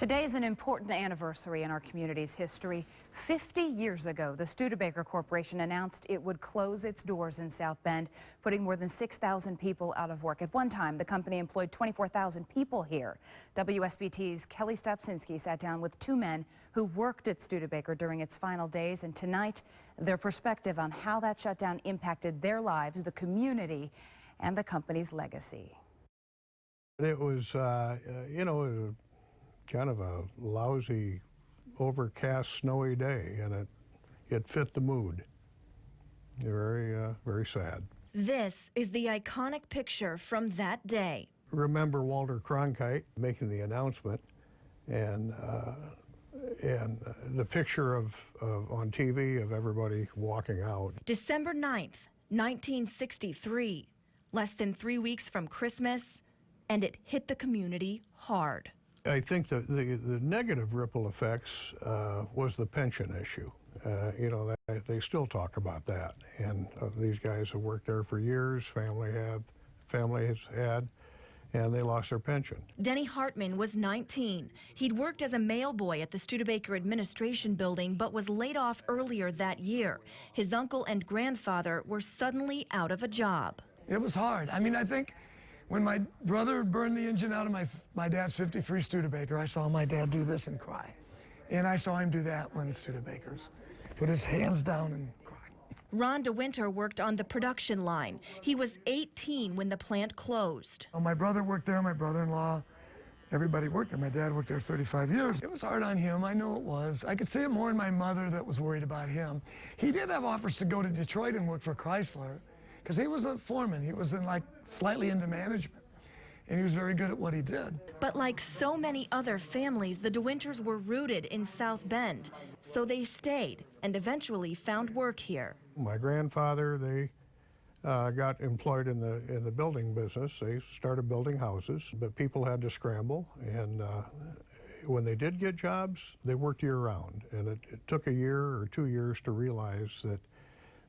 Today is an important anniversary in our community's history. 50 years ago, the Studebaker Corporation announced it would close its doors in South Bend, putting more than 6,000 people out of work. At one time, the company employed 24,000 people here. WSBT's Kelli Stopczynski sat down with two men who worked at Studebaker during its final days, and tonight, their perspective on how that shutdown impacted their lives, the community, and the company's legacy. It was, kind of a lousy, overcast, snowy day, and it fit the mood. Very sad. This is the iconic picture from that day. Remember Walter Cronkite making the announcement, and the picture on TV of everybody walking out. December 9th, 1963, less than 3 weeks from Christmas, and it hit the community hard. I think the negative ripple effects was the pension issue. They still talk about that, and these guys have worked there for years. Family has had, and they lost their pension. Denny Hartman was 19. He'd worked as a mailboy at the Studebaker administration building, but was laid off earlier that year. His uncle and grandfather were suddenly out of a job. It was hard. I mean, I think when my brother burned the engine out of my dad's 53 Studebaker, I saw my dad do this and cry. And I saw him do that when Studebaker's. Put his hands down and cry. Ron DeWinter worked on the production line. He was 18 when the plant closed. Well, my brother worked there, my brother-in-law, everybody worked there. My dad worked there 35 years. It was hard on him, I know it was. I could see it more in my mother that was worried about him. He did have offers to go to Detroit and work for Chrysler, because he was a foreman. He was slightly into management, and he was very good at what he did. But like so many other families, the DeWinters were rooted in South Bend, so they stayed and eventually found work here. My grandfather, they got employed in the building business. They started building houses, but people had to scramble, and when they did get jobs, they worked year-round, and it took a year or 2 years to realize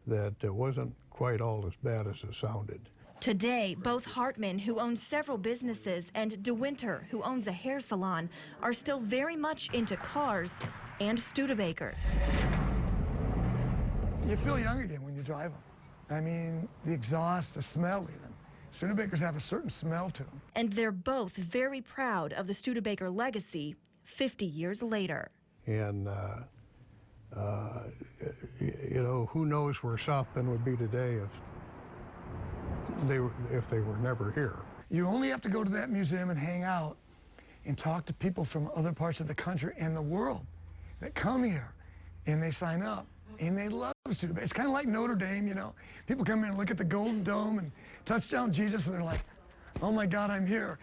that it wasn't quite all as bad as it sounded. Today, both Hartman, who owns several businesses, and DeWinter, who owns a hair salon, are still very much into cars and Studebakers. You feel young again when you drive them. I mean, the exhaust, the smell even. Studebakers have a certain smell to them. And they're both very proud of the Studebaker legacy 50 years later. And who knows where South Bend would be today if they were never here. You only have to go to that museum and hang out and talk to people from other parts of the country and the world that come here, and they sign up, and they love Studebaker. It's kind of like Notre Dame, People come in and look at the Golden Dome and touchdown Jesus, and they're like, oh my God, I'm here.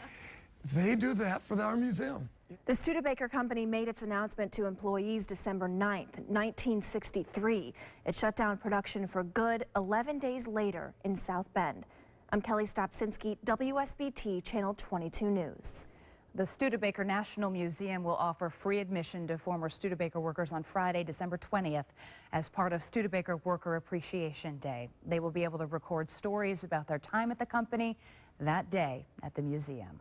They do that for our museum. The Studebaker company made its announcement to employees December 9th, 1963. It shut down production for good 11 days later in South Bend. I'm Kelli Stopczynski, WSBT Channel 22 News. The Studebaker National Museum will offer free admission to former Studebaker workers on Friday, December 20th, as part of Studebaker Worker Appreciation Day. They will be able to record stories about their time at the company that day at the museum.